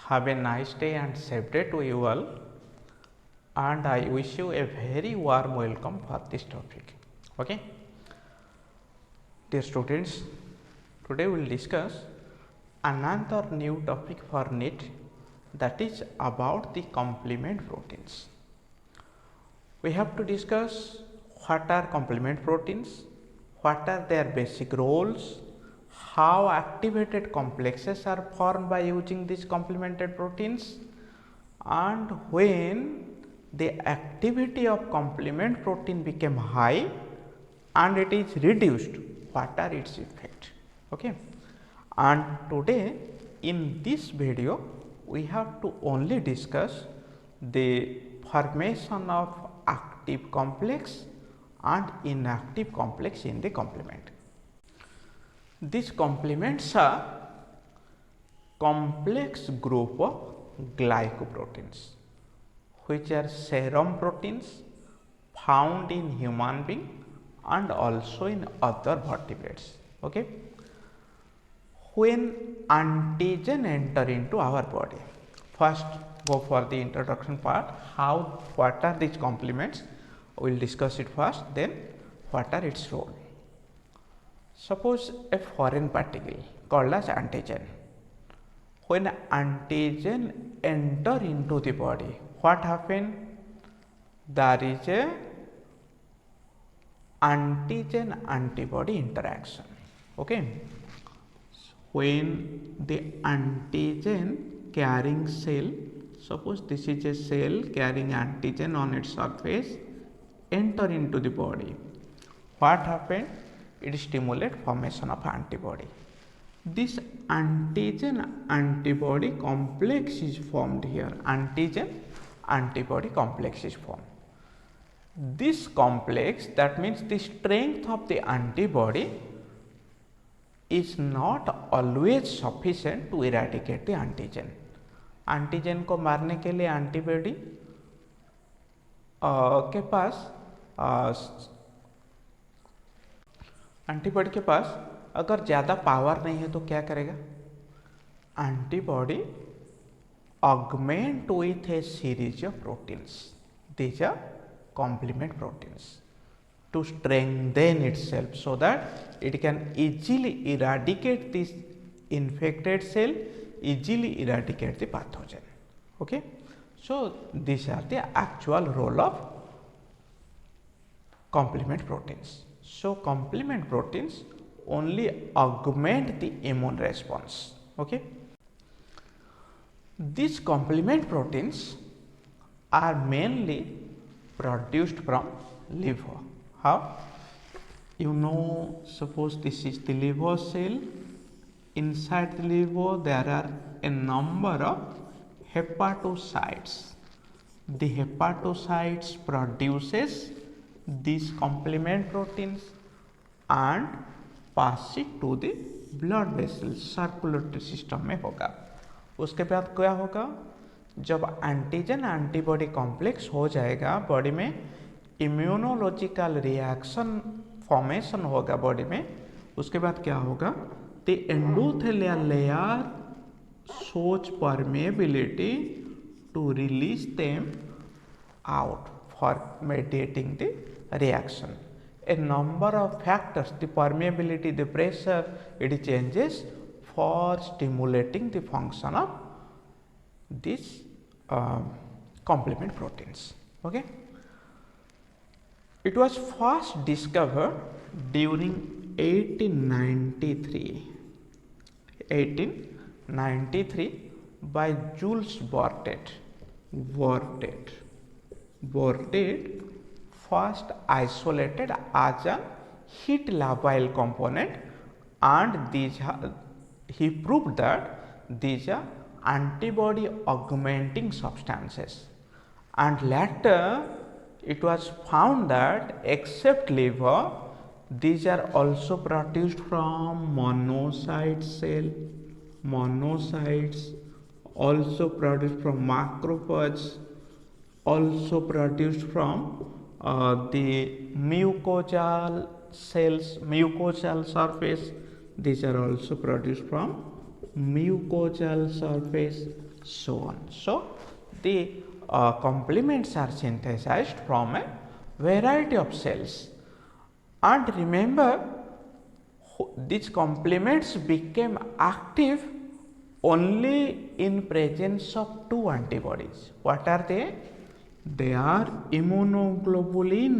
Have a nice day and safe day to you all, and I wish you a very warm welcome for this topic. Okay, dear students, today we will discuss another new topic for NEET, that is about the complement proteins. We have to discuss what are complement proteins, what are their basic roles, how activated complexes are formed by using these complemented proteins, and when the activity of complement protein became high and it is reduced, what are its effects. Okay, and today in this video we have to only discuss the formation of active complex and inactive complex in the complement. These complements are complex group of glycoproteins which are serum proteins found in human being and also in other vertebrates. Okay, when antigen enter into our body, first go for the introduction part. What are these complements? We will discuss it first, then what are its role. Suppose a foreign particle called as antigen. When antigen enter into the body, what happens? There is a antigen antibody interaction. Okay, when the antigen carrying cell, suppose this is a cell carrying antigen on its surface, enter into the body, what happens? It stimulates formation of antibody. This antigen antibody complex is formed here. Antigen antibody complex is formed. This complex, that means the strength of the antibody, is not always sufficient to eradicate the antigen. Antigen को मारने के लिए antibody के पास अगर ज़्यादा power नहीं है तो क्या करेगा? Antibody augment with a series of proteins, these are complement proteins, to strengthen itself so that it can easily eradicate this infected cell, easily eradicate the pathogen. Okay, so these are the actual role of complement proteins. So complement proteins only augment the immune response. Okay, these complement proteins are mainly produced from liver. How? You know, suppose this is the liver cell. Inside the liver there are a number of hepatocytes. The hepatocytes produces these complement proteins and pass it to the blood vessels, circulatory system में होगा. उसके बाद क्या होगा? जब antigen antibody complex हो जाएगा body में, इम्यूनोलॉजिकल रिएक्शन फॉर्मेशन होगा बॉडी में. उसके बाद क्या होगा? The endothelial layer shows permeability to release them out for mediating the reaction. A number of factors, the permeability, the pressure, it changes for stimulating the function of these complement proteins. Okay, it was first discovered during 1893 by Jules Bordet. Bordet first isolated as a heat labile component, and he proved that these are antibody augmenting substances, and later it was found that except liver, these are also produced from monocyte cell, monocytes, also produced from macrophages, also produced from the mucosal cells, mucosal surface. These are also produced from mucosal surface. so on. So the complements are synthesized from a variety of cells, and remember these complements became active only in presence of two antibodies. What are they? They are immunoglobulin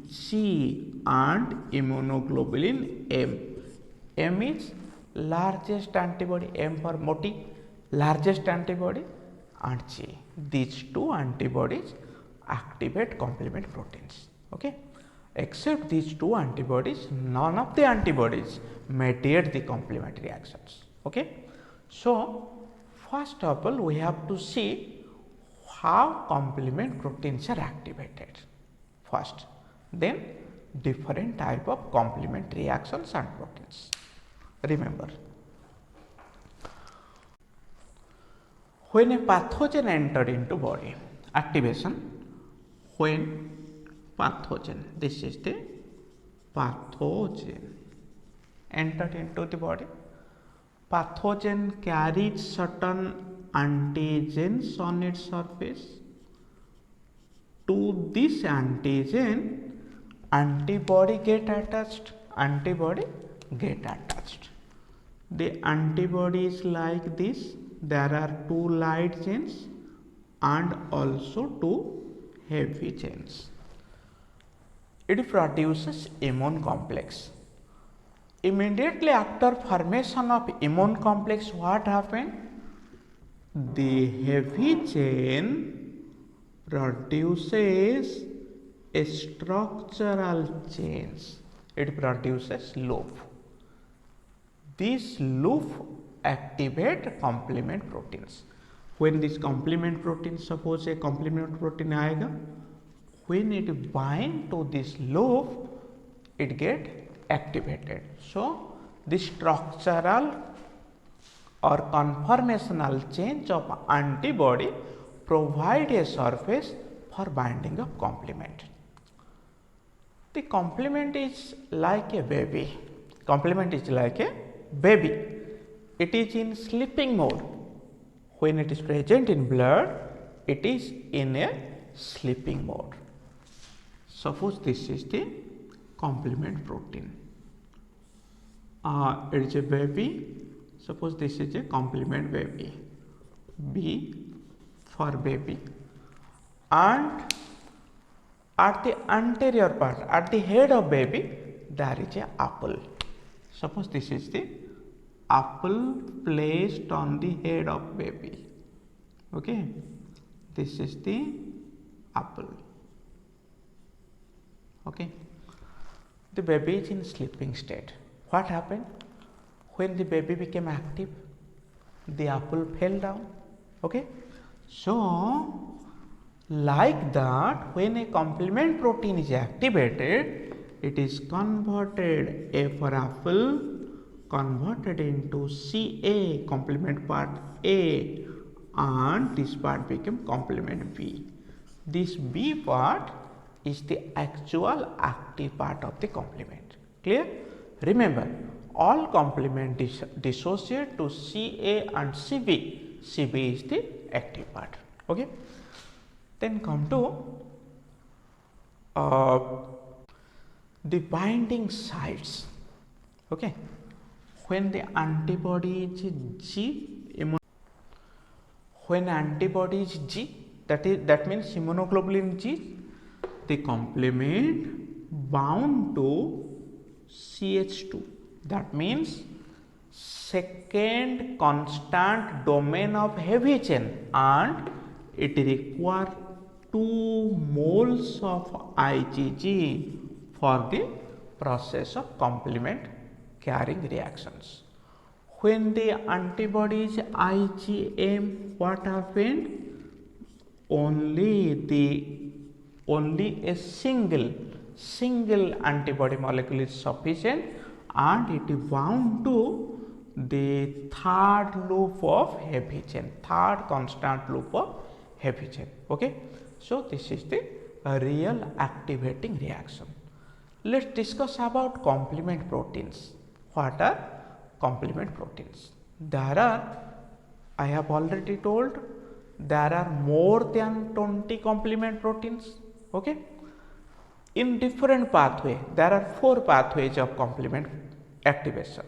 G and immunoglobulin M. M is largest antibody, M for moti, largest antibody, and G. These two antibodies activate complement proteins. Okay. Except these two antibodies, none of the antibodies mediate the complement reactions. Okay. So first of all, we have to see how complement proteins are activated first, then different type of complement reactions and proteins. Remember, when a pathogen entered into body, activation, when pathogen, this is the pathogen entered into the body, pathogen carries certain antigens on its surface. To this antigen, antibody get attached. The antibody is like this. There are two light chains and also two heavy chains. It produces immune complex. Immediately after formation of immune complex, what happened? The heavy chain produces a structural change. It produces loop. This loop activate complement proteins. When this complement protein, suppose a complement protein आएगा, when it bind to this loop, it get activated. So this structural or conformational change of antibody provide a surface for binding of complement. The complement is like a baby. It is in sleeping mode. When it is present in blood, it is in a sleeping mode. Suppose this is the complement protein. It is a baby. Suppose this is a complement baby. B for baby. And at the anterior part, at the head of baby, there is a apple. Suppose this is the apple placed on the head of baby. Okay, this is the apple. Okay, the baby is in sleeping state. What happened? When the baby became active, the apple fell down. Okay, so like that, when a complement protein is activated, it is converted, A for apple, converted into Ca, complement part A, and this part became complement B. This B part is the actual active part of the complement. Clear? Remember, all complement dissociate to Ca and Cb. Cb is the active part. Okay. Then come to the binding sites. Okay. When the antibody is G, when antibody is G, that means immunoglobulin G, the complement bound to CH2. That means second constant domain of heavy chain, and it requires 2 moles of IgG for the process of complement carrying reactions. When the antibody is IgM, what happened? Only a single antibody molecule is sufficient, and it is bound to the third loop of heavy chain, third constant loop of heavy chain. Okay, so this is the real activating reaction. Let's discuss about complement proteins. What are complement proteins? There are I have already told there are more than 20 complement proteins. Okay, in different pathway there are 4 pathways of complement activation: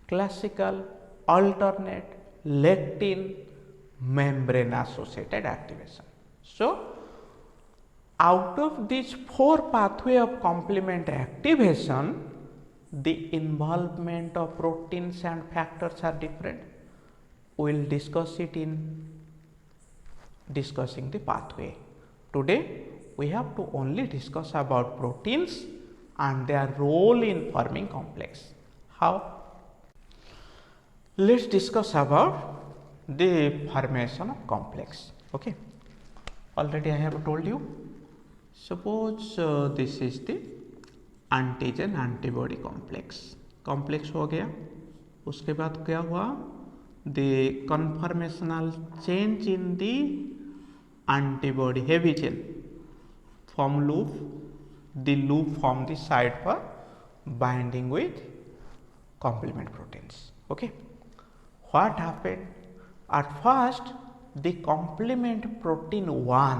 classical, alternate, lectin, membrane associated activation. So out of these 4 pathway of complement activation, the involvement of proteins and factors are different. We will discuss it in discussing the pathway. Today we have to only discuss about proteins and their role in forming complex. How? Let's discuss about the formation of complex. Okay, already I have told you. Suppose this is the antigen antibody complex हो गया. उसके बाद क्या हुआ? The conformational change in the antibody heavy chain form loop, the loop form the side for binding with complement proteins. Okay, what happened? At first the complement protein 1,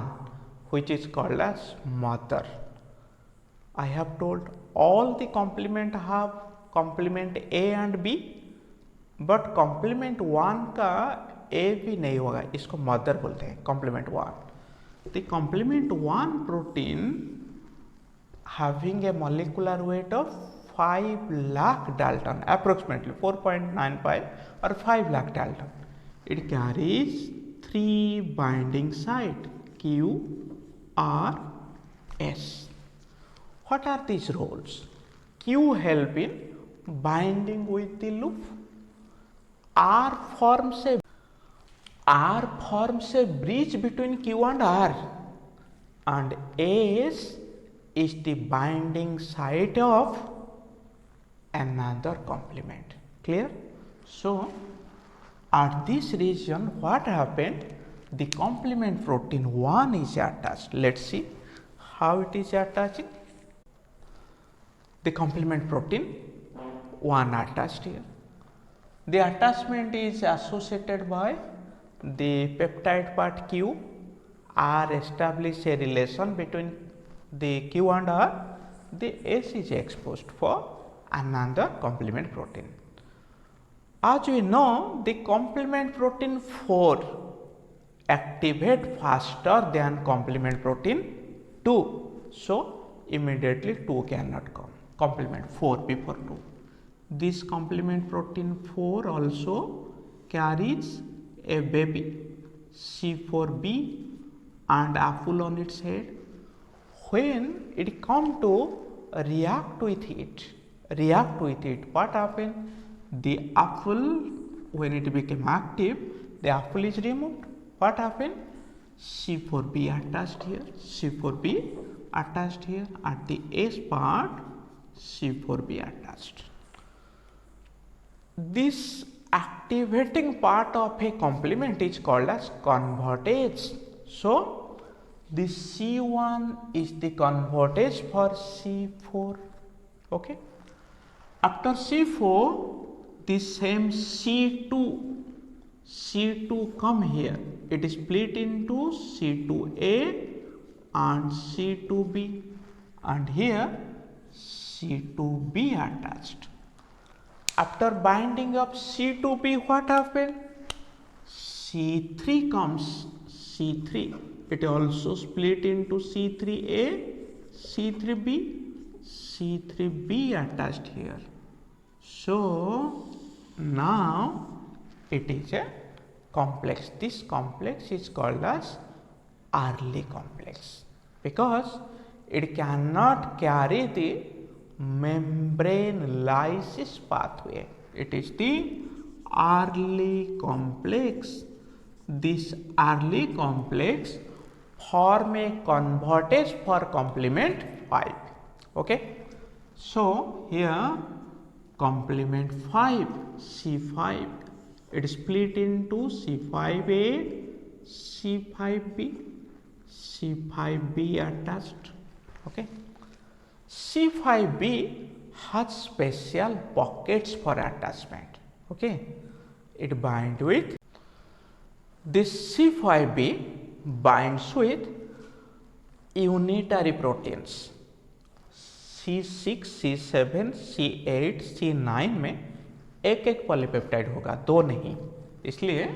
which is called as mother. I have told all the complement have complement A and B, but complement 1 का A भी नहीं होगा, इसको mother बोलते हैं. complement 1, the complement 1 protein having a molecular weight of 5 lakh Dalton, approximately 4.95 or 5 lakh Dalton. It carries 3 binding site Q, R, S. What are these roles? Q help in binding with the loop. R forms a bridge between Q and R, and S is the binding site of another complement. Clear? So at this region what happened? The complement protein 1 is attached. Let's see how it is attaching. The complement protein 1 attached here. The attachment is associated by the peptide part Q. R establish a relation between the Q and R. The S is exposed for another complement protein. As we know, the complement protein 4 activate faster than complement protein 2. So immediately 2 cannot come. Complement 4 before 2. This complement protein 4 also carries a baby C4b and apple on its head. When it come to react with it, what happened? The apple, when it became active, the apple is removed. What happened? C4b attached here, C4b attached here. At the S part, C4b attached. This activating part of a complement is called as convertase. So this C1 is the convertase for C4. Okay, after C4 this same C2 come here. It is split into C2A and C2B, and here C2B attached. After binding of C2B, what happened? C3 comes. C3, it also split into C3A, C3B, C3B attached here. So now it is a complex. This complex is called as early complex because it cannot carry the membrane lysis pathway. It is the early complex. This early complex form a convertase for complement 5. Okay, so here complement 5 C5, it is split into C5A, C5B, C5B attached. Okay, C5B has special pockets for attachment. Okay, it bind with This C5b binds with unitary proteins C6, C7, C8, C9 में एक एक polypeptide होगा, दो नहीं, इसलिए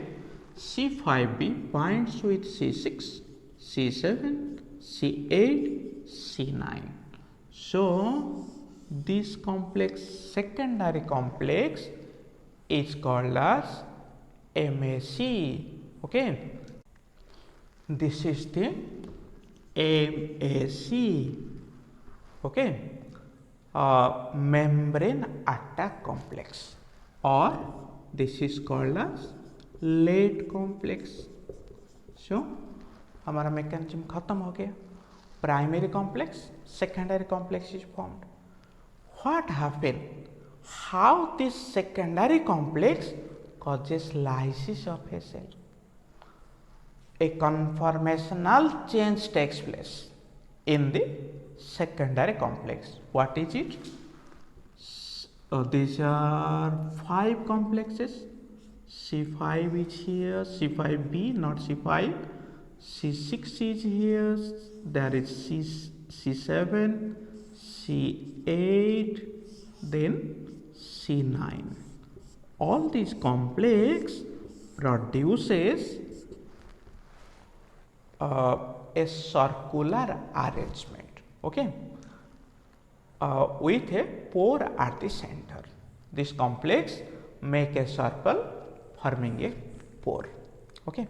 C5b binds with C6, C7, C8, C9. So this complex, secondary complex, is called as MAC. Okay, this is the MAC. Okay, membrane attack complex, or this is called as lead complex. So हमारा mechanism खत्म हो गया. Primary complex, secondary complex is formed. What happened? How this secondary complex causes lysis of a cell? A conformational change takes place in the secondary complex. What is it? These are 5 complexes. C5 is here, C5b, not C5. C6 is here, there is C7, C8, then C9. All these complex produces a circular arrangement, okay, with a pore at the center. This complex make a circle forming a pore, okay.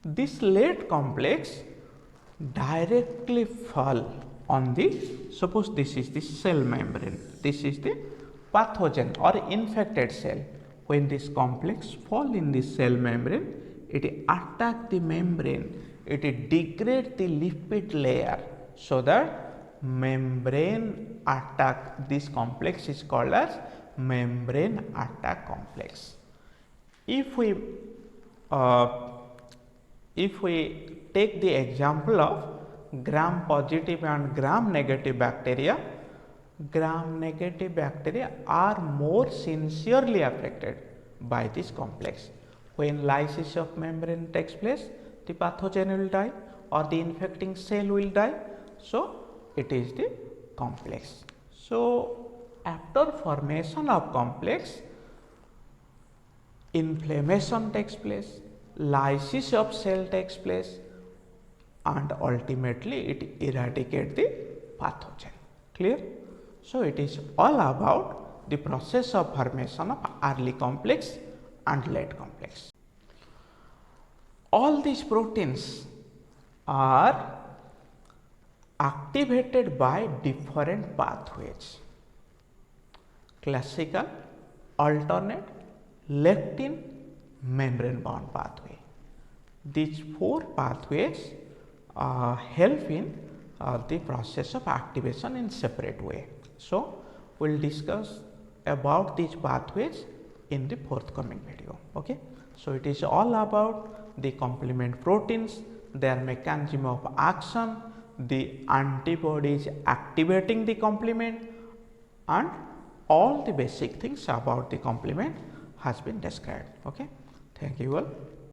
This lead complex directly fall on the, suppose this is the cell membrane, this is the pathogen or infected cell. When this complex fall in the cell membrane, it attack the membrane, it degrade the lipid layer, so that membrane attack, this complex is called as membrane attack complex. If we take the example of gram positive and gram negative bacteria, gram negative bacteria are more sincerely affected by this complex. When lysis of membrane takes place, the pathogen will die or the infecting cell will die. So it is the complex. So after formation of complex, inflammation takes place, lysis of cell takes place, and ultimately it eradicates the pathogen. Clear? So it is all about the process of formation of early complex and late complex. All these proteins are activated by different pathways: classical, alternate, lectin, membrane bound pathway. These 4 pathways help in the process of activation in separate way. So we will discuss about these pathways in the forthcoming video. Okay, so it is all about the complement proteins, their mechanism of action, the antibodies activating the complement, and all the basic things about the complement has been described. Okay, thank you all.